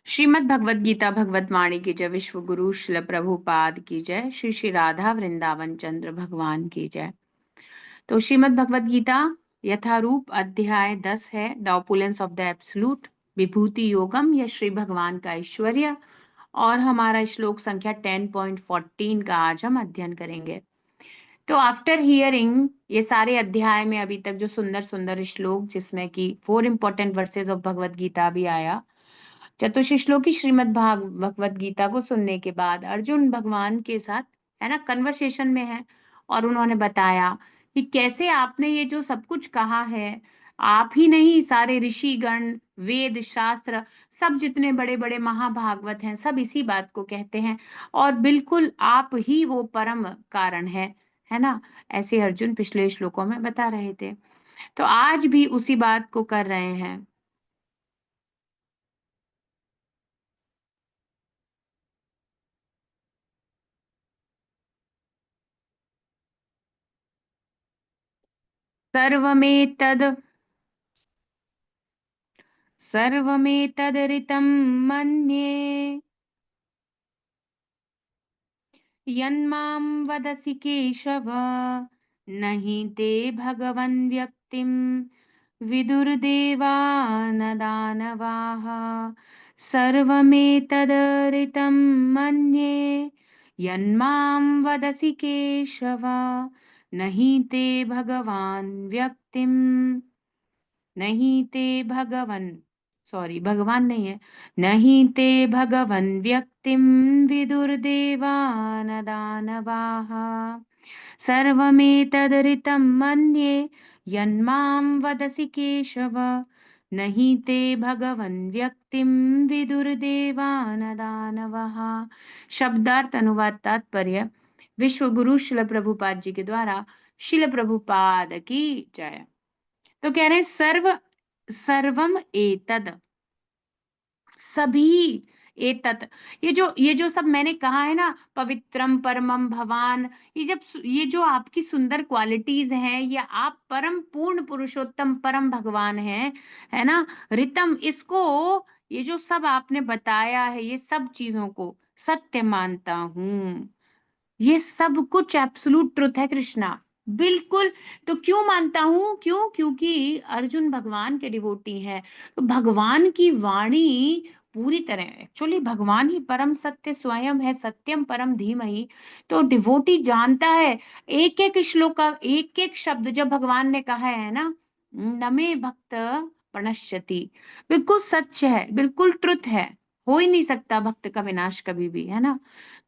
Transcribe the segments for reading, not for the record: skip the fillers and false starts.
श्रीमद् भगवद गीता भगवत वाणी की जय। विश्व गुरु शिल प्रभुपाद की जय। श्री श्री राधा वृंदावन चंद्र भगवान की जय। तो श्रीमद् भगवद गीता यथारूप अध्याय 10 है, the opulence of the absolute, विभूति योगम या श्री भगवान का ऐश्वर्य। और हमारा श्लोक संख्या 10.14 का आज हम अध्ययन करेंगे। तो आफ्टर हियरिंग ये सारे अध्याय में अभी तक जो सुंदर सुंदर श्लोक, जिसमें कि 4 important verses of Bhagavad Gita भी आया, चतुर्थ श्लोकी श्रीमद् भगवद गीता को सुनने के बाद अर्जुन भगवान के साथ है ना कन्वर्सेशन में है, और उन्होंने बताया कि कैसे आपने ये जो सब कुछ कहा है, आप ही नहीं सारे ऋषि गण, वेद शास्त्र, सब जितने बड़े बड़े महाभागवत हैं सब इसी बात को कहते हैं, और बिल्कुल आप ही वो परम कारण है ना। ऐसे अर्जुन पिछले श्लोकों में बता रहे थे, तो आज भी उसी बात को कर रहे हैं। सर्वमेतद सर्वमेतदरितं मन्ये यन्मां वदसि केशव, न हि ते भगवन् व्यक्तिं विदुर्देवा न दानवाः। सर्वमेतदरितं मन्ये यन्मां वदसि केशव, न हि ते भगवान् व्यक्तिं, नहीं ते भगवन, सॉरी भगवान नहीं है, नहीं ते भगवन व्यक्तिं विदुर्देवान दानवाः। सर्वमेतदरितं मन्ये यन्मां वदसि केशव, नहीं ते भगवन व्यक्तिं विदुर्देवान दानवः। शब्दार्थ अनुवाद तात्पर्य। विश्व गुरु शिल प्रभुपाद जी के द्वारा। शिल प्रभुपाद की जय। तो कह रहे सर्वम एतद, सभी एतत, ये जो सब मैंने कहा है ना, पवित्रम परमम भवान, ये जो आपकी सुंदर क्वालिटीज हैं, या आप परम पूर्ण पुरुषोत्तम परम भगवान हैं, है ना। रितम, इसको, ये जो सब आपने बताया है, ये सब चीजों को सत्य मानता हूं। ये सब कुछ एब्सोल्यूट ट्रुथ है कृष्णा, बिल्कुल। तो क्यों मानता हूं? क्यों? क्योंकि अर्जुन भगवान के डिवोटी हैं। तो भगवान की वाणी पूरी तरह, एक्चुअली भगवान ही परम सत्य स्वयं है, सत्यम परम धीमहि। तो डिवोटी जानता है एक एक श्लोक का एक एक शब्द, जब भगवान ने कहा है ना, नमे भक्त प्रणश्यति, बिल्कुल सच है, बिल्कुल ट्रुथ है। हो ही नहीं सकता भक्त का विनाश कभी भी, है ना।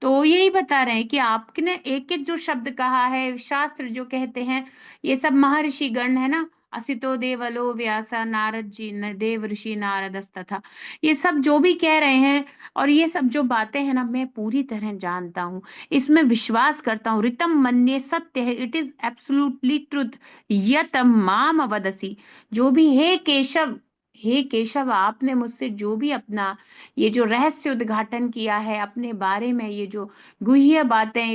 तो यही बता रहे हैं कि आपने एक एक जो शब्द कहा है, शास्त्र जो कहते हैं, ये सब महर्षि गण है ना, असितो देवलो व्यासा नारद जी देव ऋषि नारद तथा, ये सब जो भी कह रहे हैं, और ये सब जो बातें हैं ना, मैं पूरी तरह जानता हूँ, इसमें विश्वास करता हूँ। ऋतम मन्ये, सत्य है, इट इज एब्सोल्युटली ट्रुथ। यत माम वदसी, जो भी, हे केशव, हे केशव, आपने मुझसे जो भी अपना ये जो रहस्य उद्घाटन किया है अपने बारे में, ये जो गुह्य बातें,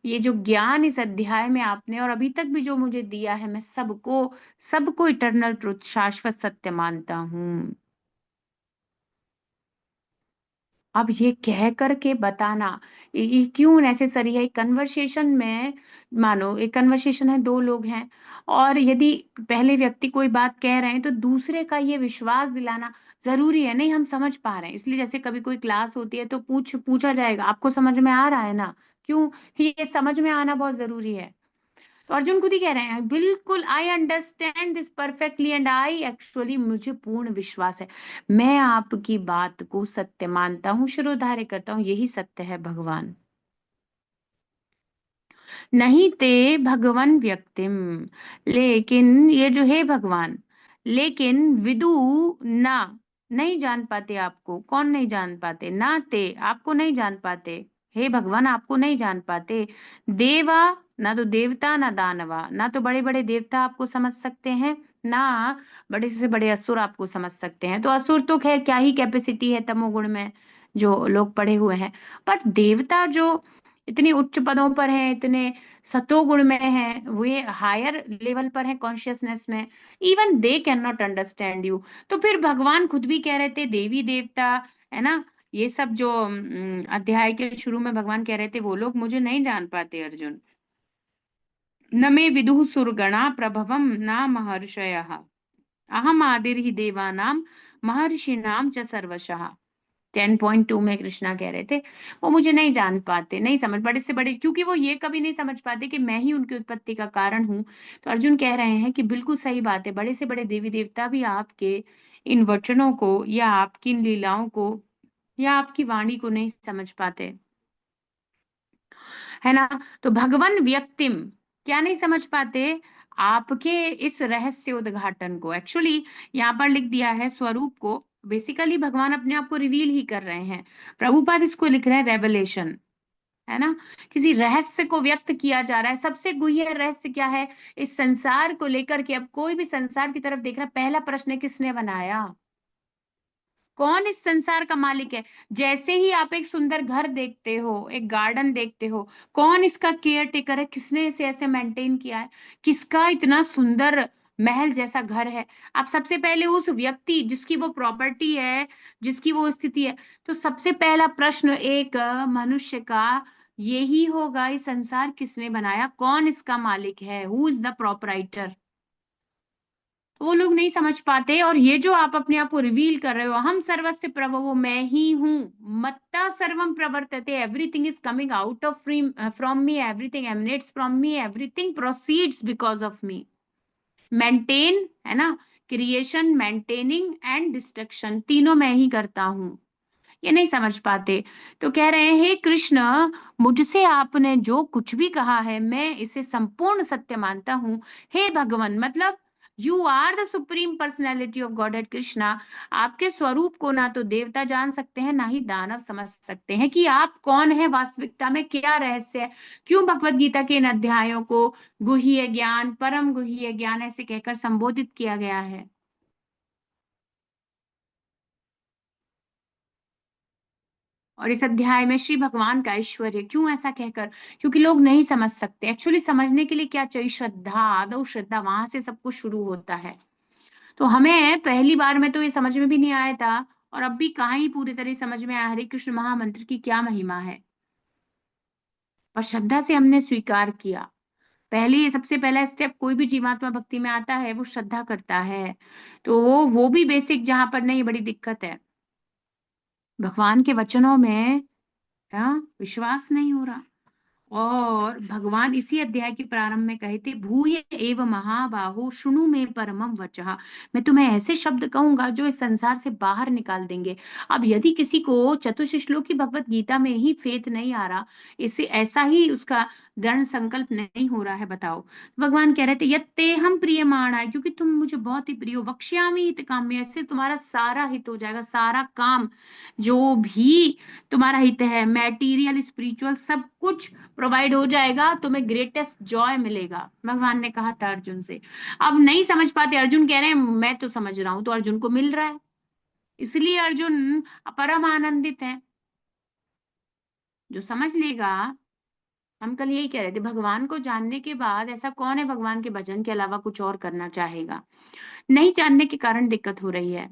ये जो ज्ञान इस अध्याय में आपने और अभी तक भी जो मुझे दिया है, मैं सबको सबको इटर्नल ट्रुथ, शाश्वत सत्य मानता हूँ। अब ये कह करके बताना, ये क्यों नेसेसरी है कन्वर्सेशन में। मानो एक कन्वर्सेशन है, दो लोग हैं, और यदि पहले व्यक्ति कोई बात कह रहे हैं, तो दूसरे का ये विश्वास दिलाना जरूरी है। नहीं हम समझ पा रहे हैं, इसलिए जैसे कभी कोई क्लास होती है तो पूछा जाएगा, आपको समझ में आ रहा है ना? क्यों? ये समझ में आना बहुत जरूरी है। तो अर्जुन खुद ही कह रहे हैं, बिल्कुल I understand this perfectly and I actually, मुझे पूर्ण विश्वास है, मैं आपकी बात को सत्य मानता हूँ, शिरोधार्य करता हूँ, यही सत्य है भगवान। नहीं ते भगवन व्यक्तिम, लेकिन ये जो है भगवान, लेकिन विदु ना, नहीं जान पाते आपको। कौन नहीं जान पाते? ना ते, आपको नहीं जान पाते, हे भगवान आपको नहीं जान पाते। देवा, ना तो देवता ना दानवा, ना तो बड़े बड़े देवता आपको समझ सकते हैं, ना बड़े से बड़े असुर आपको समझ सकते हैं। तो असुर तो खैर क्या ही कैपेसिटी है तमोगुण में, जो लोग पढ़े हुए हैं। पर देवता जो इतनी उच्च पदों पर हैं, इतने सतोगुण में हैं, वे हायर लेवल पर हैं कॉन्शियसनेस में, even they can not understand you. तो फिर भगवान खुद भी कह रहे थे, देवी देवता है ना। ये सब जो अध्याय के शुरू में भगवान कह रहे थे वो लोग मुझे नहीं जान पाते अर्जुन। न मे विदुः सुरगणा प्रभवम न महर्षयः अहम आदिर्हि देवानां महर्षिणाम च सर्वशः। 10.2 में कृष्णा कह रहे थे वो मुझे नहीं जान पाते, नहीं समझ, बड़े से बड़े, क्योंकि वो ये कभी नहीं समझ पाते कि मैं ही उनकी उत्पत्ति का कारण हूँ। तो अर्जुन कह रहे हैं कि बिल्कुल सही बात है, बड़े से बड़े देवी देवता भी आपके इन वचनों को या आपकी इन लीलाओं को या आपकी वाणी को नहीं समझ पाते, है ना। तो भगवान व्यक्तिम क्या नहीं समझ पाते, आपके इस रहस्य उद्घाटन को। एक्चुअली यहाँ पर लिख दिया है स्वरूप को, बेसिकली भगवान अपने आप को रिवील ही कर रहे हैं। प्रभुपाद इसको लिख रहे हैं रेवलेशन, है ना। किसी रहस्य को व्यक्त किया जा रहा है। सबसे गुह्य रहस्य क्या है इस संसार को लेकर के। अब कोई भी संसार की तरफ देख रहा है, पहला प्रश्न है किसने बनाया, कौन इस संसार का मालिक है। जैसे ही आप एक सुंदर घर देखते हो, एक गार्डन देखते हो, कौन इसका केयर टेकर है, किसने इसे ऐसे मेंटेन किया है, किसका इतना सुंदर महल जैसा घर है। आप सबसे पहले उस व्यक्ति जिसकी वो प्रॉपर्टी है, जिसकी वो स्थिति है, तो सबसे पहला प्रश्न एक मनुष्य का यही होगा, इस संसार किसने बनाया, कौन इसका मालिक है, हु इज द प्रोपराइटर। तो वो लोग नहीं समझ पाते। और ये जो आप अपने आप को रिवील कर रहे हो, हम सर्वस्य प्रभवो, मैं ही हूँ, मत्ता सर्वम प्रवर्तते, everything is coming out of from me, everything emanates from me, everything proceeds because of me. Maintain, है ना, क्रिएशन, मेंटेनिंग एंड डिस्ट्रक्शन, तीनों मैं ही करता हूँ। ये नहीं समझ पाते। तो कह रहे हैं हे कृष्ण, मुझसे आपने जो कुछ भी कहा है मैं इसे संपूर्ण सत्य मानता हूँ। हे भगवान, मतलब you are the supreme personality of God at Krishna. आपके स्वरूप को ना तो देवता जान सकते हैं, ना ही दानव समझ सकते हैं कि आप कौन है, वास्तविकता में क्या रहस्य है। क्यों भगवत गीता के इन अध्यायों को गुह्य ज्ञान, परम गुह्य ज्ञान ऐसे कहकर संबोधित किया गया है। और इस अध्याय में श्री भगवान का ऐश्वर्य, क्यों ऐसा कहकर, क्योंकि लोग नहीं समझ सकते। एक्चुअली समझने के लिए क्या चाहिए, श्रद्धा, आदौ श्रद्धा, वहां से सब कुछ शुरू होता है। तो हमें पहली बार में तो ये समझ में भी नहीं आया था, और अब भी कहाँ ही पूरी तरह समझ में आया हरे कृष्ण महामंत्र की क्या महिमा है। और श्रद्धा से हमने स्वीकार किया। पहले सबसे पहला स्टेप कोई भी जीवात्मा भक्ति में आता है वो श्रद्धा करता है। तो वो भी बेसिक, जहां पर नहीं बड़ी दिक्कत है, भगवान के वचनों में विश्वास नहीं हो रहा। और भगवान इसी अध्याय के प्रारंभ में कहे थे, भूय एव महाबाहो शृणु में परमम वचः। मैं तुम्हें ऐसे शब्द कहूंगा जो इस संसार से बाहर निकाल देंगे। अब यदि किसी को चतुश्लोक की भगवत गीता में ही फेथ नहीं आ रहा, इसे ऐसा ही उसका दृढ़ संकल्प नहीं हो रहा है, बताओ। भगवान कह रहे थे यत्ते हम प्रियमाण है, क्योंकि तुम मुझे बहुत ही प्रिय हो, वक्ष्यामि हित काम्य, ऐसे तुम्हारा सारा हित हो जाएगा, सारा काम जो भी तुम्हारा हित है, मैटीरियल स्पिरिचुअल सब कुछ प्रोवाइड हो जाएगा, तुम्हें ग्रेटेस्ट जॉय मिलेगा, भगवान ने कहा था अर्जुन से। अब नहीं समझ पाते, अर्जुन कह रहे हैं मैं तो समझ रहा हूं, तो अर्जुन को मिल रहा है, इसलिए अर्जुन परम आनंदित है। जो समझ लेगा, हम कल यही कह रहे थे, भगवान को जानने के बाद ऐसा कौन है भगवान के भजन के अलावा कुछ और करना चाहेगा। नहीं जानने के कारण दिक्कत हो रही है।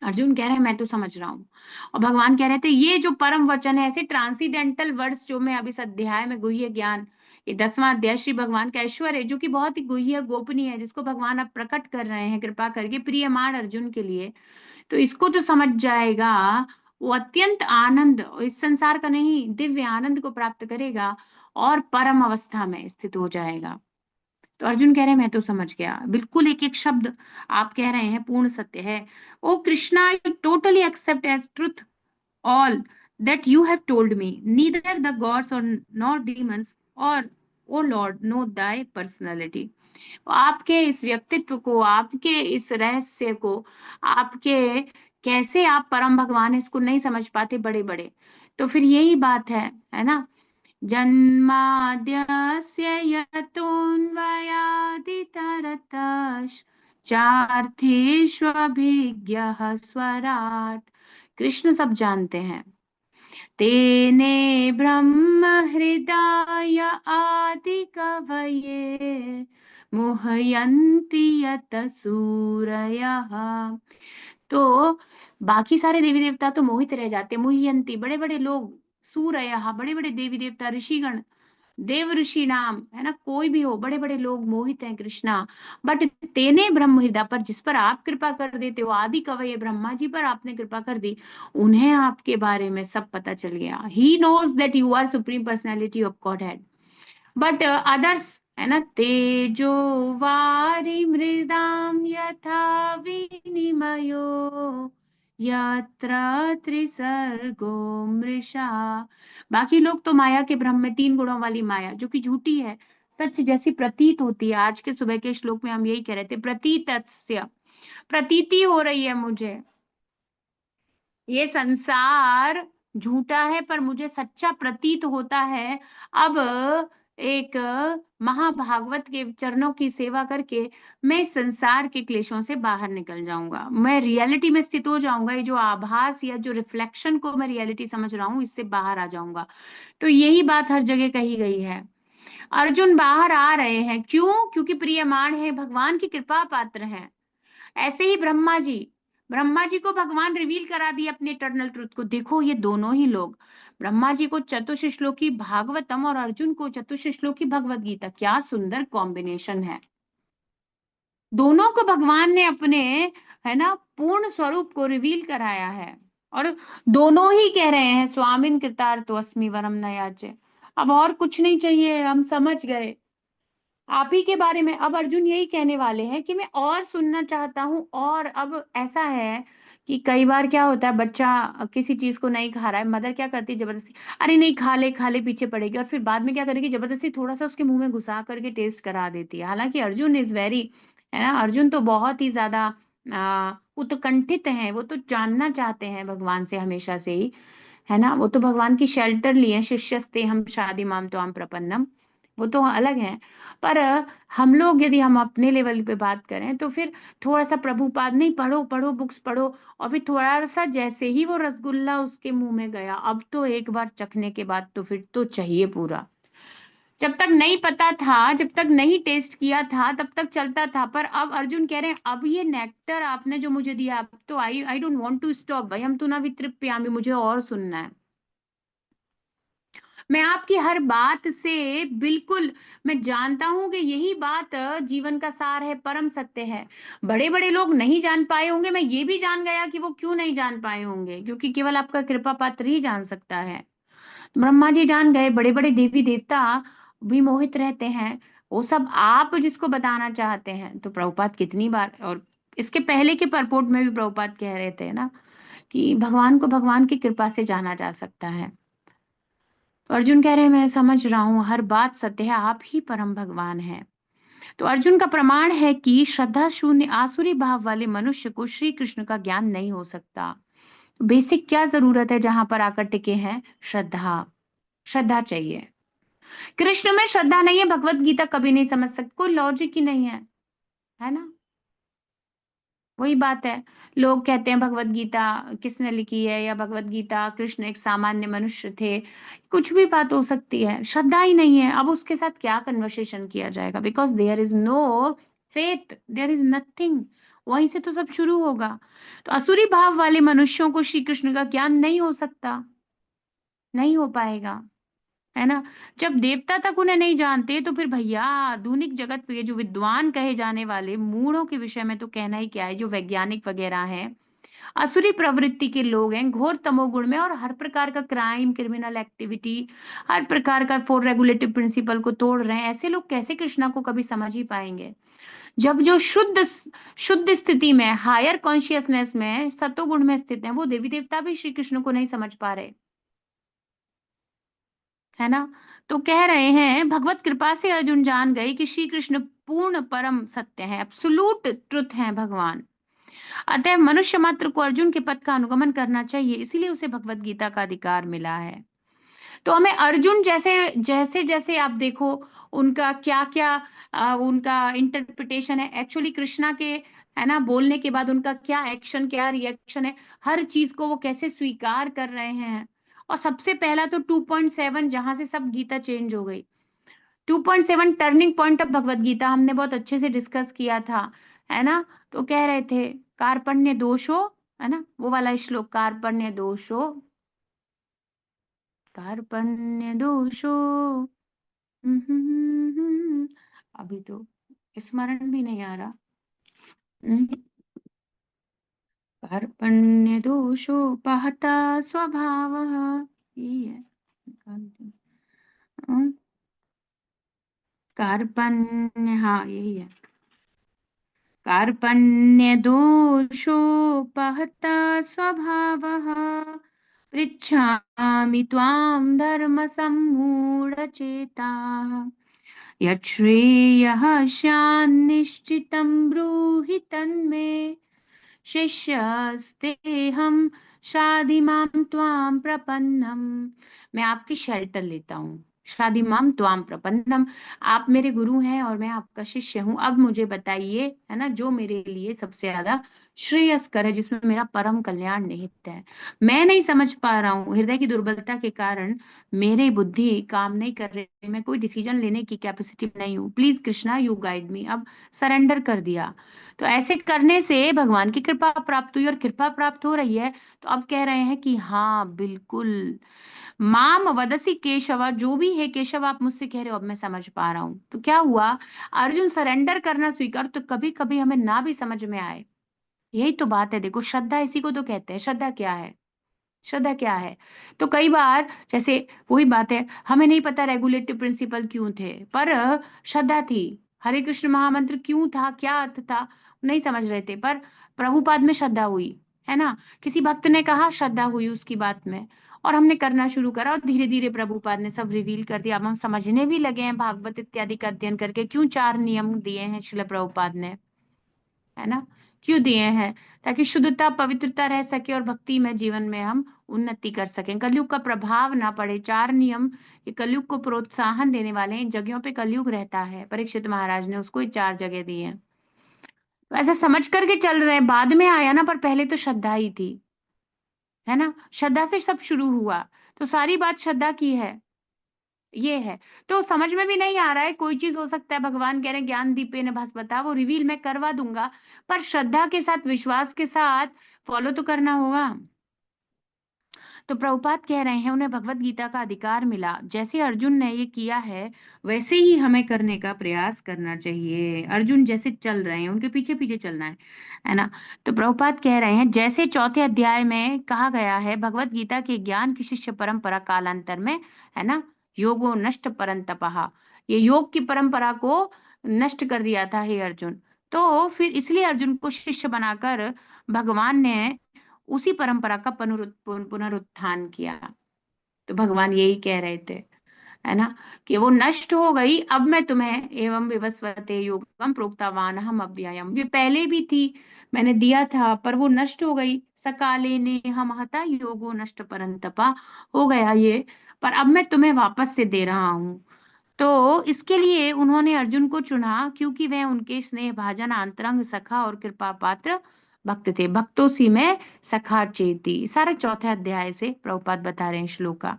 अर्जुन कह रहे हैं मैं तो समझ रहा हूँ, और भगवान कह रहे थे ये जो परम वचन है, ऐसे ट्रांसीडेंटल वर्ड्स जो मैं अब इस अध्याय में गुह्य ज्ञान, ये 10वां अध्याय श्री भगवान का ऐश्वर्य जो कि बहुत ही गुह्य गोपनीय है, जिसको भगवान अब प्रकट कर रहे हैं कृपा करके प्रियमान अर्जुन के लिए। तो इसको जो समझ जाएगा वो अत्यंत आनंद, इस संसार का नहीं दिव्य आनंद को प्राप्त करेगा और परम अवस्था में स्थित हो जाएगा। तो अर्जुन कह रहे हैं मैं तो समझ गया, बिल्कुल एक एक शब्द आप कह रहे हैं पूर्ण सत्य है। O Krishna, I totally accept as truth all that you have told me. Neither the gods or nor demons or, O Lord, know thy personality. आपके इस व्यक्तित्व को, आपके इस रहस्य को, आपके कैसे आप परम भगवान है, इसको नहीं समझ पाते बड़े बड़े। तो फिर यही बात है ना। जन्माद्यस्य यतोऽन्वयादितरतश्चार्थेष्वभिज्ञः स्वराट्। कृष्ण सब जानते हैं। तेने ब्रह्म हृदय आदि कवये मुह्यन्ति यत सूरयः। तो बाकी सारे देवी देवता तो मोहित रह जाते, मुह्यंती, बड़े बड़े लोग, सूरयः, बड़े बड़े देवी देवता, ऋषिगण, देव ऋषि नाम, है ना, कोई भी हो, बड़े बड़े लोग मोहित हैं कृष्णा। बट तेने ब्रह्म हृदय पर, जिस पर आप कृपा कर देते हो, आदि कवये ब्रह्मा जी पर आपने कृपा कर दी, उन्हें आपके बारे में सब पता चल गया। He knows that you are supreme personality of Godhead. But others, है ना, तेजो वारी मृदाम यथा विनिमयो यत्र त्रिसर्गो मृषा। बाकी लोग तो माया के भ्रम में, 3 गुणों वाली माया जो कि झूठी है, सच जैसी प्रतीत होती है। आज के सुबह के श्लोक में हम यही कह रहे थे, प्रतीतस्य, प्रतीति हो रही है मुझे, ये संसार झूठा है पर मुझे सच्चा प्रतीत होता है। अब एक महाभागवत के चरणों की सेवा करके मैं इस संसार के क्लेशों से बाहर निकल जाऊंगा, मैं रियलिटी में स्थित हो जाऊंगा। ये जो आभास या जो रिफ्लेक्शन को मैं रियलिटी समझ रहा हूँ, इससे बाहर आ जाऊंगा। तो यही बात हर जगह कही गई है। अर्जुन बाहर आ रहे हैं, क्यों? क्योंकि प्रियमान है, भगवान की कृपा पात्र हैं। ऐसे ही ब्रह्मा जी को भगवान रिवील करा दिए अपने इटर्नल ट्रुथ को। देखो ये दोनों ही लोग, ब्रह्मा जी को चतुश्लोकी भागवतम और अर्जुन को चतुश्लोकी भगवत गीता, क्या सुंदर कॉम्बिनेशन है। दोनों को भगवान ने अपने, है ना, पूर्ण स्वरूप को रिवील कराया है। और दोनों ही कह रहे हैं स्वामिन कृतार्थो अस्मि वरम न याचे। अब और कुछ नहीं चाहिए, हम समझ गए आप ही के बारे में। अब अर्जुन यही कहने वाले हैं कि मैं और सुनना चाहता हूँ। और अब ऐसा है कि कई बार क्या होता है, बच्चा किसी चीज को नहीं खा रहा है, मदर क्या करती है जबरदस्ती, अरे नहीं खा ले पीछे पड़ेगी, और फिर बाद में क्या करेगी, जबरदस्ती थोड़ा सा उसके मुंह में घुसा करके टेस्ट करा देती है। हालांकि अर्जुन इज वेरी, है ना, अर्जुन तो बहुत ही ज्यादा उत्कंठित हैं, वो तो जानना चाहते हैं भगवान से हमेशा से ही, है ना। वो तो भगवान की शेल्टर लिए, शिष्यस्ते हम शादी माम तो हम प्रपन्नम, वो तो अलग है। पर हम लोग यदि हम अपने लेवल पे बात करें तो फिर थोड़ा सा प्रभुपाद, नहीं पढ़ो पढ़ो बुक्स पढ़ो, और फिर थोड़ा सा जैसे ही वो रसगुल्ला उसके मुंह में गया, अब तो एक बार चखने के बाद तो फिर तो चाहिए पूरा। जब तक नहीं पता था, जब तक नहीं टेस्ट किया था, तब तक चलता था। पर अब अर्जुन कह रहे हैं, अब ये नेक्टर आपने जो मुझे दिया, अब तो I don't want to stop भाई, हम तो ना वितृप्यामि, मुझे और सुनना है। मैं आपकी हर बात से बिल्कुल, मैं जानता हूं कि यही बात जीवन का सार है, परम सत्य है। बड़े बड़े लोग नहीं जान पाए होंगे, मैं ये भी जान गया कि वो क्यों नहीं जान पाए होंगे, क्योंकि केवल आपका कृपा पात्र ही जान सकता है। ब्रह्मा जी जान गए, बड़े बड़े देवी देवता भी मोहित रहते हैं, वो सब आप जिसको बताना चाहते हैं। तो प्रभुपाद कितनी बार, और इसके पहले के परपोर्ट में भी प्रभुपाद कह रहे थे ना कि भगवान को भगवान की कृपा से जाना जा सकता है। तो अर्जुन कह रहे हैं मैं समझ रहा हूं, हर बात सत्य है, आप ही परम भगवान हैं। तो अर्जुन का प्रमाण है कि श्रद्धा शून्य आसुरी भाव वाले मनुष्य को श्री कृष्ण का ज्ञान नहीं हो सकता। बेसिक क्या जरूरत है जहां पर आकर टिके हैं? श्रद्धा, श्रद्धा चाहिए। कृष्ण में श्रद्धा नहीं है, भगवत गीता कभी नहीं समझ सकते, कोई लॉजिक ही नहीं है ना। वही बात है, लोग कहते हैं भगवत गीता किसने लिखी है, या भगवत गीता कृष्ण एक सामान्य मनुष्य थे, कुछ भी बात हो सकती है, श्रद्धा ही नहीं है। अब उसके साथ क्या कन्वर्सेशन किया जाएगा, because there is no faith, there is nothing. वहीं से तो सब शुरू होगा। तो असुरी भाव वाले मनुष्यों को श्री कृष्ण का ज्ञान नहीं हो सकता, नहीं हो पाएगा, है ना। जब देवता तक उन्हें नहीं जानते, तो फिर भैया आधुनिक जगत पे जो विद्वान कहे जाने वाले मूढ़ों के विषय में तो कहना ही क्या है, जो वैज्ञानिक वगैरह हैं, असुरी प्रवृत्ति के लोग हैं, घोर तमोगुण में, और हर प्रकार का क्राइम, क्रिमिनल एक्टिविटी, हर प्रकार का फोर रेगुलेटिव प्रिंसिपल को तोड़ रहे हैं। ऐसे लोग कैसे कृष्णा को कभी समझ ही पाएंगे? जब जो शुद्ध शुद्ध स्थिति में, हायर कॉन्शियसनेस में, सतोगुण में स्थित है, वो देवी देवता भी श्री कृष्ण को नहीं समझ पा रहे, है ना। तो कह रहे हैं भगवत कृपा से अर्जुन जान गए कि श्री कृष्ण पूर्ण परम सत्य है, एब्सोल्यूट ट्रुथ है भगवान। अतः मनुष्य मात्र को अर्जुन के पद का अनुगमन करना चाहिए, इसीलिए उसे भगवत गीता का अधिकार मिला है। तो हमें अर्जुन जैसे जैसे जैसे आप देखो, उनका क्या क्या उनका इंटरप्रिटेशन है एक्चुअली कृष्णा के, है ना, बोलने के बाद उनका क्या एक्शन, क्या रिएक्शन है, हर चीज को वो कैसे स्वीकार कर रहे हैं। और सबसे पहला तो 2.7, जहां से सब गीता चेंज हो गई। 2.7 turning point of Bhagavad Gita हमने बहुत अच्छे से डिस्कस किया था, है ना। तो कह रहे थे कार्पण्य दोषो है ना, वो वाला श्लोक, कार्पण्य दोषो, कार्पण्य दोषो, अभी तो स्मरण भी नहीं आ रहा। कार्पण्य दोषोपहता स्वभावः, यही है। कार्पण्य, हाँ यही है। कार्पण्य दोषोपहता स्वभावः, पृच्छामि त्वां धर्म सम्मूढचेताः, यच्छ्रेयः स्यान्निश्चितं ब्रूहि तन्मे, शिष्यस्तेहं शाधि मां त्वां प्रपन्नम। मैं आपकी शेल्टर लेता हूँ, शाधि माम त्वाम प्रपन्नम, आप मेरे गुरु हैं और मैं आपका शिष्य हूँ। अब मुझे बताइए, है ना, जो मेरे लिए सबसे ज्यादा श्रेयस्कर है, जिसमें मेरा परम कल्याण निहित है। मैं नहीं समझ पा रहा हूँ, हृदय की दुर्बलता के कारण मेरी बुद्धि काम नहीं कर रही, मैं कोई डिसीजन लेने की कैपेसिटी नहीं हूँ। Please Krishna you guide me. अब सरेंडर कर दिया। तो ऐसे करने से भगवान की कृपा प्राप्त हुई, और कृपा प्राप्त हो रही है। तो अब कह रहे हैं कि हाँ बिल्कुल, माम वदसी केशव, जो भी है केशव आप मुझसे कह रहे हो, अब मैं समझ पा रहा हूं। तो क्या हुआ, अर्जुन सरेंडर करना स्वीकार, तो कभी कभी हमें ना भी समझ में आए, यही तो बात है। देखो श्रद्धा इसी को तो कहते हैं। श्रद्धा क्या है, श्रद्धा क्या है? तो कई बार जैसे वही बात है, हमें नहीं पता रेगुलेटिव प्रिंसिपल क्यों थे, पर श्रद्धा थी। हरे कृष्ण महामंत्र क्यों था, क्या अर्थ था, नहीं समझ रहे थे, पर प्रभुपाद में श्रद्धा हुई, है ना। किसी भक्त ने कहा, श्रद्धा हुई उसकी बात में, और हमने करना शुरू करा, और धीरे धीरे प्रभुपाद ने सब रिवील कर दिया। अब हम समझने भी लगे हैं, भागवत इत्यादि का अध्ययन करके। क्यों 4 नियम दिए हैं शिल प्रभुपाद ने, है ना, क्यों दिए हैं? ताकि शुद्धता पवित्रता रह सके और भक्ति में जीवन में हम उन्नति कर सकें, कलयुग का प्रभाव ना पड़े। 4 नियम ये कलयुग को प्रोत्साहन देने वाले हैं। इन जगहों पे कलयुग रहता है, परीक्षित महाराज ने उसको ही 4 जगह दी है। तो ऐसा समझ करके चल रहे हैं, बाद में आया ना, पर पहले तो श्रद्धा ही थी, है ना। श्रद्धा से सब शुरू हुआ, तो सारी बात श्रद्धा की है, ये है। तो समझ में भी नहीं आ रहा है, कोई चीज हो सकता है, भगवान कह रहे हैं ज्ञान दीपे न भस्मता, वो रिवील मैं करवा दूंगा, पर श्रद्धा के साथ, विश्वास के साथ फॉलो तो करना होगा। तो प्रभुपाद कह रहे हैं उन्हें भगवत गीता का अधिकार मिला, जैसे अर्जुन ने ये किया है वैसे ही हमें करने का प्रयास करना चाहिए। अर्जुन जैसे चल रहे हैं उनके पीछे पीछे चलना है ना। तो प्रभुपाद कह रहे हैं, जैसे चौथे अध्याय में कहा गया है, भगवत गीता के ज्ञान की शिष्य परंपरा कालांतर में, है ना, योगो नष्ट परंतपहा, ये योग की परंपरा को नष्ट कर दिया था हे अर्जुन। तो फिर इसलिए अर्जुन को शिष्य बनाकर भगवान ने उसी परंपरा का पुनरुत्थान किया। तो भगवान यही कह रहे थे, है ना, कि वो नष्ट हो गई, अब मैं तुम्हें एवं विवस्वते योगम प्रोक्तावान हम अव्ययम, ये पहले भी थी, मैंने दिया था, पर वो नष्ट हो गई। सकाले ने हम हता योगो नष्ट परंतपा, हो गया ये, पर अब मैं तुम्हें वापस से दे रहा हूं। तो इसके लिए उन्होंने अर्जुन को चुना, क्योंकि वह उनके स्नेह भाजन अंतरंग सखा और कृपा पात्र भक्त थे। भक्तों सी में सखा चेती, सारे चौथे अध्याय से प्रभुपाद बता रहे हैं श्लोक का।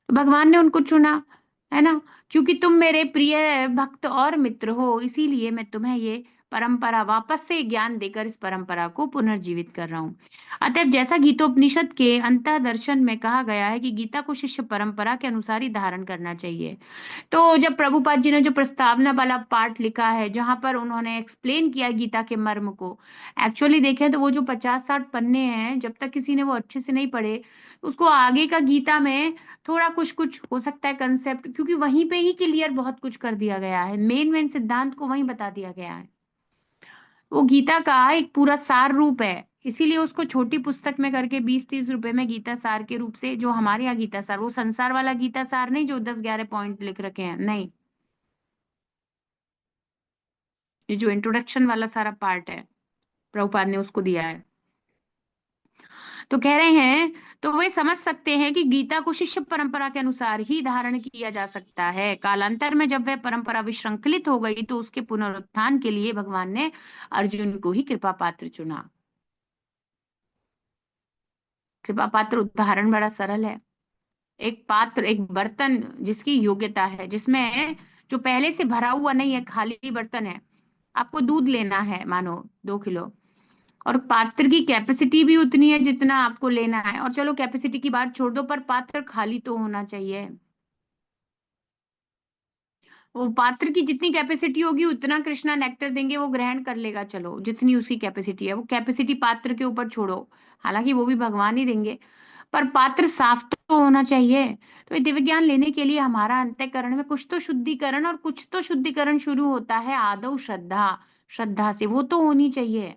तो भगवान ने उनको चुना, है ना, क्योंकि तुम मेरे प्रिय भक्त और मित्र हो, इसीलिए मैं तुम्हें ये परंपरा वापस से ज्ञान देकर इस परंपरा को पुनर्जीवित कर रहा हूँ। अतः जैसा गीतोपनिषद के अंतः दर्शन में कहा गया है कि गीता को शिष्य परंपरा के अनुसार ही धारण करना चाहिए। तो जब प्रभुपाद जी ने जो प्रस्तावना वाला पार्ट लिखा है, जहां पर उन्होंने एक्सप्लेन किया गीता के मर्म को, एक्चुअली देखें तो वो जो 50-60 पन्ने हैं, जब तक किसी ने वो अच्छे से नहीं पढ़े, उसको आगे का गीता में थोड़ा कुछ कुछ हो सकता है कंसेप्ट, क्योंकि वहीं पे ही क्लियर बहुत कुछ कर दिया गया है, मेन मेन सिद्धांत को वहीं बता दिया गया है। वो गीता का एक पूरा सार रूप है, इसीलिए उसको छोटी पुस्तक में करके 20-30 रुपए में गीता सार के रूप से, जो हमारे यहाँ गीता सार, वो संसार वाला गीता सार नहीं जो 10-11 पॉइंट लिख रखे हैं, नहीं, ये जो इंट्रोडक्शन वाला सारा पार्ट है, प्रभुपाद ने उसको दिया है। तो कह रहे हैं, तो वे समझ सकते हैं कि गीता को शिष्य परंपरा के अनुसार ही धारण किया जा सकता है। कालांतर में जब वह परंपरा विश्रंखलित हो गई, तो उसके पुनरुत्थान के लिए भगवान ने अर्जुन को ही कृपा पात्र चुना। कृपा पात्र उदाहरण बड़ा सरल है। एक पात्र, एक बर्तन जिसकी योग्यता है, जिसमें जो पहले से भरा हुआ नहीं है, खाली बर्तन है, आपको दूध लेना है, मानो 2 किलो, और पात्र की कैपेसिटी भी उतनी है जितना आपको लेना है। और चलो कैपेसिटी की बात छोड़ दो, पर पात्र खाली तो होना चाहिए। वो पात्र की जितनी कैपेसिटी होगी उतना कृष्णा नेक्टर देंगे, वो ग्रहण कर लेगा, चलो जितनी उसकी कैपेसिटी है। वो कैपेसिटी पात्र के ऊपर छोड़ो, हालांकि वो भी भगवान ही देंगे, पर पात्र साफ तो होना चाहिए। तो ये दिव्य ज्ञान लेने के लिए हमारा अंतःकरण में कुछ तो शुद्धिकरण, और कुछ तो शुद्धिकरण शुरू होता है आदौ श्रद्धा, श्रद्धा से वो तो होनी चाहिए।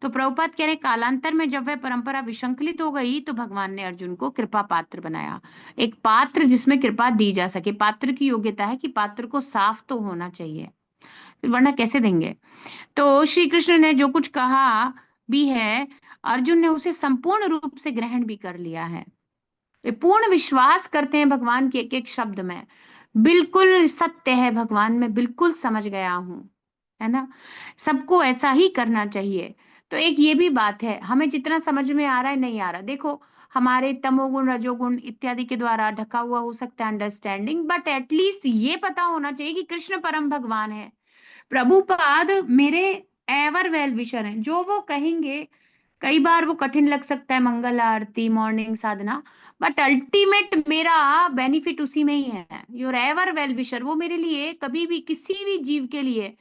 तो प्रभुपाद कह रहे कालांतर में जब वह परंपरा विसंकलित हो गई तो भगवान ने अर्जुन को कृपा पात्र बनाया, एक पात्र जिसमें कृपा दी जा सके। पात्र की योग्यता है कि पात्र को साफ तो होना चाहिए, वरना कैसे देंगे। तो श्री कृष्ण ने जो कुछ कहा भी है, अर्जुन ने उसे संपूर्ण रूप से ग्रहण भी कर लिया है। वे पूर्ण विश्वास करते हैं भगवान के एक एक शब्द में, बिल्कुल सत्य है भगवान, मैं बिल्कुल समझ गया हूं, है ना। सबको ऐसा ही करना चाहिए। तो एक ये भी बात है, हमें जितना समझ में आ रहा है नहीं आ रहा, देखो हमारे तमोगुण रजोगुण इत्यादि के द्वारा ढका हुआ हो सकता है अंडरस्टैंडिंग, बट एटलीस्ट ये पता होना चाहिए कि कृष्ण परम भगवान है। प्रभुपाद मेरे एवर वेल विशर हैं, जो वो कहेंगे, कई बार वो कठिन लग सकता है, मंगल आरती मॉर्निंग साधना, बट अल्टीमेट मेरा बेनिफिट उसी में ही है। योर एवर वेल विशर, वो मेरे लिए कभी भी किसी भी जीव के लिए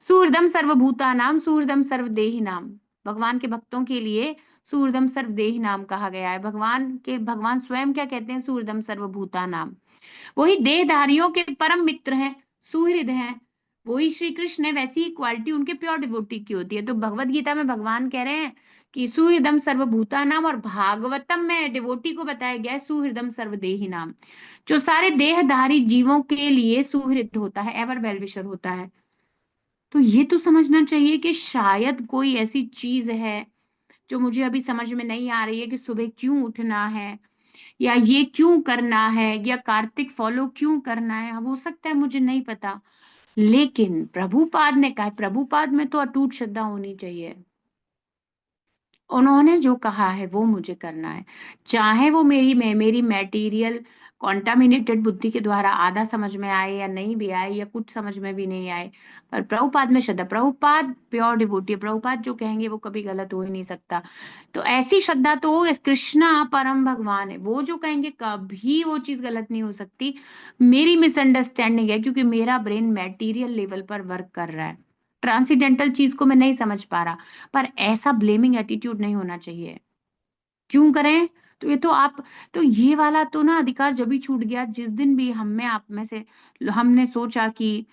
सूर्यदम सर्वभूता नाम सूर्यदम सर्वदेही नाम, भगवान के भक्तों के लिए सूर्यदम सर्वदेही नाम कहा गया है। भगवान स्वयं क्या कहते हैं, सूर्यदम सर्वभूता नाम। वही देहधारियों के परम मित्र हैं, सुहृद हैं, वही श्री कृष्ण है। वैसी ही क्वालिटी उनके प्योर डिवोटी की होती है। तो भगवत गीता में भगवान कह रहे हैं कि सुहृदम सर्वभूता नाम, और भागवतम में डिवोटी को बताया गया है सुहृदम सर्वदेही नाम, जो सारे देहधारी जीवों के लिए सुहृद होता है, एवर वेलविशर होता है। तो ये तो समझना चाहिए कि शायद कोई ऐसी चीज है जो मुझे अभी समझ में नहीं आ रही है, कि सुबह क्यों उठना है, या ये क्यों करना है, या कार्तिक फॉलो क्यों करना है, हो सकता है मुझे नहीं पता। लेकिन प्रभुपाद ने कहा, प्रभुपाद में तो अटूट श्रद्धा होनी चाहिए। उन्होंने जो कहा है वो मुझे करना है, चाहे वो मेरी मैटीरियल कॉन्टामिनेटेड बुद्धि के द्वारा आधा समझ में आए या नहीं भी आए, या कुछ समझ में भी नहीं आए, पर प्रभुपाद में श्रद्धा। प्रभुपाद प्योर डिवोटी है, प्रभुपाद जो कहेंगे वो कभी गलत हो ही नहीं सकता। तो ऐसी श्रद्धा तो कृष्णा परम भगवान है, वो जो कहेंगे कभी वो चीज गलत नहीं हो सकती। मेरी मिसअंडरस्टैंडिंग है, क्योंकि मेरा ब्रेन मैटीरियल लेवल पर वर्क कर रहा है, ट्रांसीडेंटल चीज को मैं नहीं समझ पा रहा। पर ऐसा ब्लेमिंग एटीट्यूड नहीं होना चाहिए, क्यों करें। तो ये तो आप, तो ये वाला तो ना अधिकार जब भी छूट गया जिस दिन भी हम में आप में से हमने सोचा कि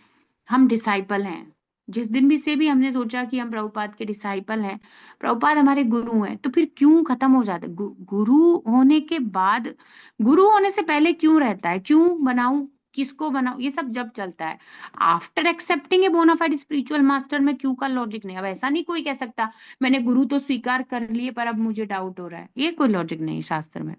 हम डिसाइपल हैं, जिस दिन भी से भी हमने सोचा कि हम प्रभुपाद के डिसाइपल हैं, प्रभुपाद हमारे गुरु हैं, तो फिर क्यों खत्म हो जाता है। गुरु होने के बाद, गुरु होने से पहले क्यों रहता है, क्यों बनाऊं, किसको बनाऊं, ये सब जब चलता है। आफ्टर एक्सेप्टिंग ए बोनाफाइड स्पिरिचुअल मास्टर में क्यों का लॉजिक नहीं। अब ऐसा नहीं कोई कह सकता मैंने गुरु तो स्वीकार कर लिए पर अब मुझे डाउट हो रहा है, ये कोई लॉजिक नहीं शास्त्र में,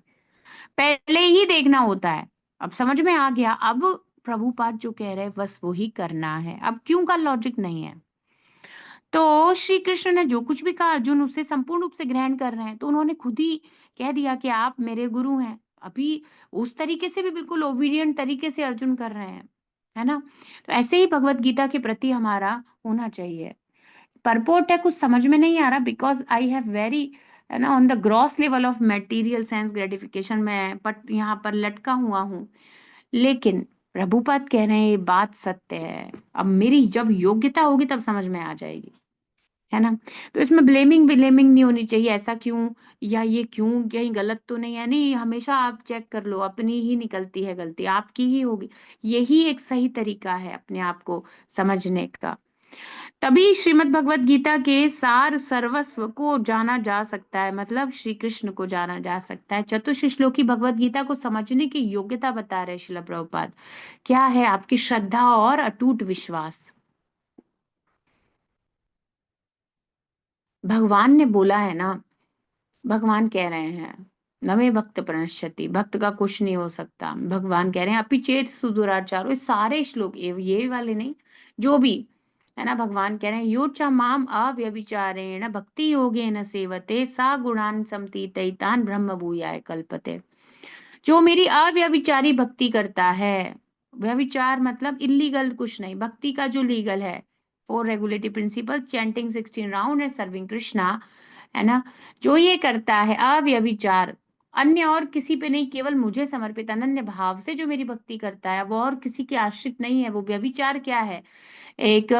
पहले ही देखना होता है। अब समझ में आ गया, अब प्रभुपाद जो कह रहे हैं बस वही करना है, अब क्यों का लॉजिक नहीं है। तो श्री कृष्ण ने जो कुछ भी कहा अर्जुन उसे संपूर्ण रूप से ग्रहण कर रहे हैं, तो उन्होंने खुद ही कह दिया कि आप मेरे गुरु हैं। अभी उस तरीके से भी बिल्कुल ओबीडियंट तरीके से अर्जुन कर रहे हैं, है ना। तो ऐसे ही भगवत गीता के प्रति हमारा होना चाहिए। परपोर्ट है कुछ समझ में नहीं आ रहा, बिकॉज आई हैव वेरी, है ना, on the gross level of material sense gratification में बट यहाँ पर लटका हुआ हूँ। लेकिन प्रभुपाद कह रहे हैं ये बात सत्य है, अब मेरी जब योग्यता होगी तब समझ में आ जाएगी, है ना। तो इसमें ब्लेमिंग ब्लेमिंग नहीं होनी चाहिए, ऐसा क्यों या ये क्यों, कहीं गलत तो नहीं है, नहीं, हमेशा आप चेक कर लो, अपनी ही निकलती है गलती, आपकी ही होगी। यही एक सही तरीका है अपने आप को समझने का। तभी श्रीमद् भगवत गीता के सार सर्वस्व को जाना जा सकता है, मतलब श्री कृष्ण को जाना जा सकता है। चतुर्थ श्लोकी भगवत गीता को समझने की योग्यता बता रहे श्रील प्रभुपाद, क्या है आपकी श्रद्धा और अटूट विश्वास। भगवान ने बोला है ना, भगवान कह रहे हैं नवे भक्त प्रणश्यति, भक्त का कुछ नहीं हो सकता। भगवान कह रहे हैं अपिचेत सुदुराचार, ये सारे श्लोक, ये वाले नहीं, जो भी है ना, भगवान कह रहे हैं यो च माम अव्यभिचारेण भक्ति योगेन सेवते सा गुणान समतीतैतान ब्रह्म भूयाय कल्पते। जो मेरी अव्यभिचारी भक्ति करता है, व्यभिचार मतलब इलीगल कुछ नहीं, भक्ति का जो लीगल है, 4 regulatory principle, chanting 16 round and serving Krishna, है ना। जो ये करता है अव्यभिचार, अन्य और किसी पे नहीं, केवल मुझे समर्पित अनन्य भाव से जो मेरी भक्ति करता है, वो और किसी के आश्रित नहीं है। वो व्यभिचार क्या है? एक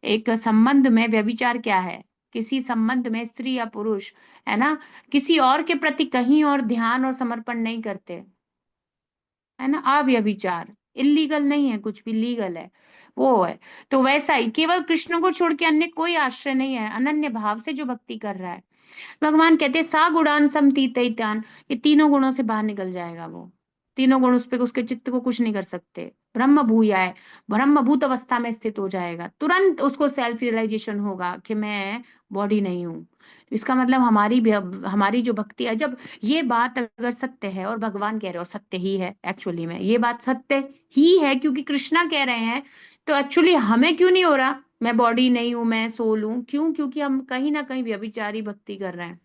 एक संबंध में व्यभिचार क्या है? किसी संबंध में स्त्री या पुरुष, है ना, किसी और के प्रति कहीं और ध्यान और समर्पण नहीं करते, है ना। अव्यभिचार इलीगल नहीं है, कुछ भी लीगल है, वो है। तो वैसा ही केवल कृष्ण को छोड़ के अन्य कोई आश्रय नहीं है, अनन्य भाव से जो भक्ति कर रहा है। भगवान कहते हैं सा गुणान समतीतैतान, ये तीनों गुणों से बाहर निकल जाएगा वो। तीनों गुण उस पे उसके चित्त को कुछ नहीं कर सकते। ब्रह्म भूयाय, ब्रह्म भूत अवस्था में स्थित हो जाएगा। तुरंत उसको सेल्फ रियलाइजेशन होगा कि मैं बॉडी नहीं हूँ। तो इसका मतलब हमारी जो भक्ति है, जब ये बात अगर सत्य है और भगवान कह रहे हो सत्य ही है, एक्चुअली में ये बात सत्य ही है क्योंकि कृष्णा कह रहे हैं, तो एक्चुअली हमें क्यों नहीं हो रहा मैं बॉडी नहीं हूं, मैं सोल हूं? क्यों? क्योंकि हम कहीं ना कहीं व्यभिचारी भक्ति कर रहे हैं।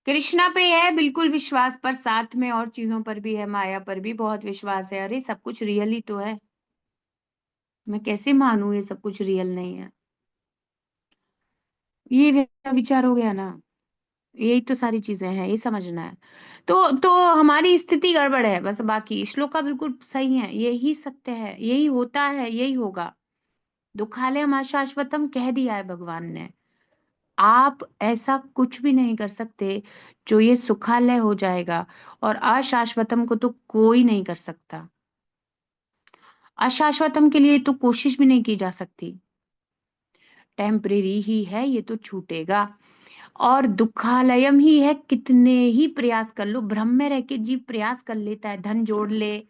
कृष्णा पे है बिल्कुल विश्वास, पर साथ में और चीजों पर भी है, माया पर भी बहुत विश्वास है। अरे सब कुछ रियल ही तो है, मैं कैसे मानूं ये सब कुछ रियल नहीं है? ये विचार हो गया ना। यही तो सारी चीजें हैं, ये समझना है। तो हमारी स्थिति गड़बड़ है बस, बाकी श्लोका बिल्कुल सही है, यही सत्य है, यही होता है, यही होगा। दुखालयम अशाश्वतम कह दिया है भगवान ने। आप ऐसा कुछ भी नहीं कर सकते जो ये सुखालय हो जाएगा, और अशाश्वतम को तो कोई नहीं कर सकता। अशाश्वतम के लिए तो कोशिश भी नहीं की जा सकती। टेम्परेरी ही है, ये तो छूटेगा। और दुखालयम ही है, कितने ही प्रयास कर लो, भ्रम में रह के जीव प्रयास कर लेता है, धन जोड़ ले,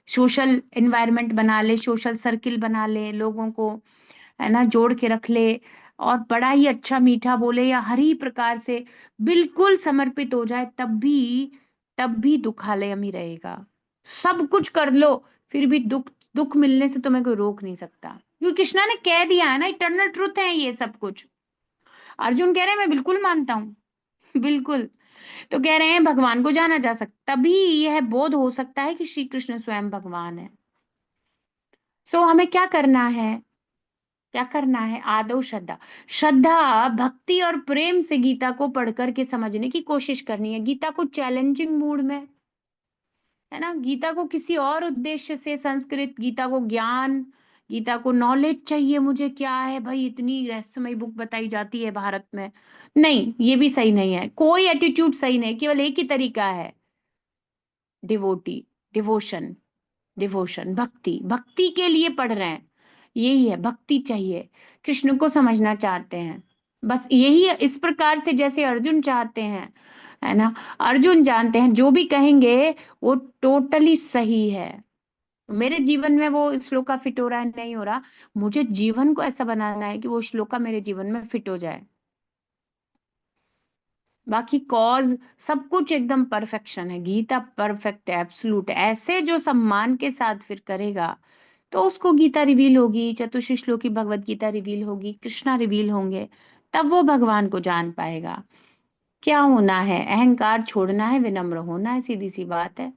सोशल एनवायरनमेंट बना ले, सोशल सर्किल बना ले, लोगों को, है ना, जोड़ के रख ले, और बड़ा ही अच्छा मीठा बोले या हर ही प्रकार से बिल्कुल समर्पित हो जाए, तब भी दुखालयम ही रहेगा। सब कुछ कर लो, फिर भी दुख दुख मिलने से तुम्हें कोई रोक नहीं सकता, क्योंकि कृष्णा ने कह दिया है ना, इटर्नल ट्रुथ है ये सब कुछ। अर्जुन कह रहे हैं मैं बिल्कुल मानता हूँ। बिल्कुल। तो कह रहे हैं भगवान को जाना जा सकता, तभी यह बोध हो सकता है कि श्री कृष्ण स्वयं भगवान है। सो हमें क्या करना है? क्या करना है? आदौ श्रद्धा, श्रद्धा भक्ति और प्रेम से गीता को पढ़ करके समझने की कोशिश करनी है। गीता को चैलेंजिंग मूड में, है ना, गीता को किसी और उद्देश्य से, संस्कृत गीता को ज्ञान, गीता को नॉलेज चाहिए, मुझे क्या है भाई इतनी रहस्यमय बुक बताई जाती है भारत में, नहीं, ये भी सही नहीं है, कोई एटीट्यूड सही नहीं, केवल एक ही तरीका है, डिवोटी, डिवोशन, डिवोशन, भक्ति, भक्ति के लिए पढ़ रहे हैं, यही है, भक्ति चाहिए, कृष्ण को समझना चाहते हैं, बस यही है। इस प्रकार से जैसे अर्जुन चाहते हैं, है ना, अर्जुन जानते हैं जो भी कहेंगे वो टोटली सही है। मेरे जीवन में वो श्लोका फिट हो रहा है, नहीं हो रहा, मुझे जीवन को ऐसा बनाना है कि वो श्लोका मेरे जीवन में फिट हो जाए। बाकी कॉज सब कुछ एकदम परफेक्शन है, गीता परफेक्ट है, एब्सोल्यूट है। ऐसे जो सम्मान के साथ फिर करेगा तो उसको गीता रिवील होगी, चतुर्श्री श्लोकी भगवत गीता रिवील होगी, कृष्णा रिवील होंगे, तब वो भगवान को जान पाएगा। क्या होना है? अहंकार छोड़ना है, विनम्र होना है, सीधी सी बात है।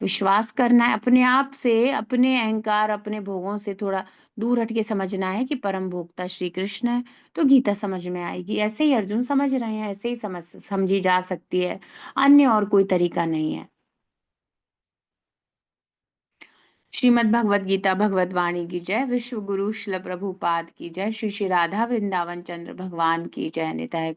विश्वास करना है अपने आप से, अपने अहंकार, अपने भोगों से थोड़ा दूर हट के समझना है कि परम भोक्ता श्री कृष्ण है, तो गीता समझ में आएगी। ऐसे ही अर्जुन समझ रहे हैं, ऐसे ही समझी जा सकती है, अन्य और कोई तरीका नहीं है। श्रीमद् भगवत गीता भगवत वाणी की जय। विश्व गुरु शिल प्रभुपाद की जय। श्री श्री राधा वृंदावन चंद्र भगवान की जय। निताय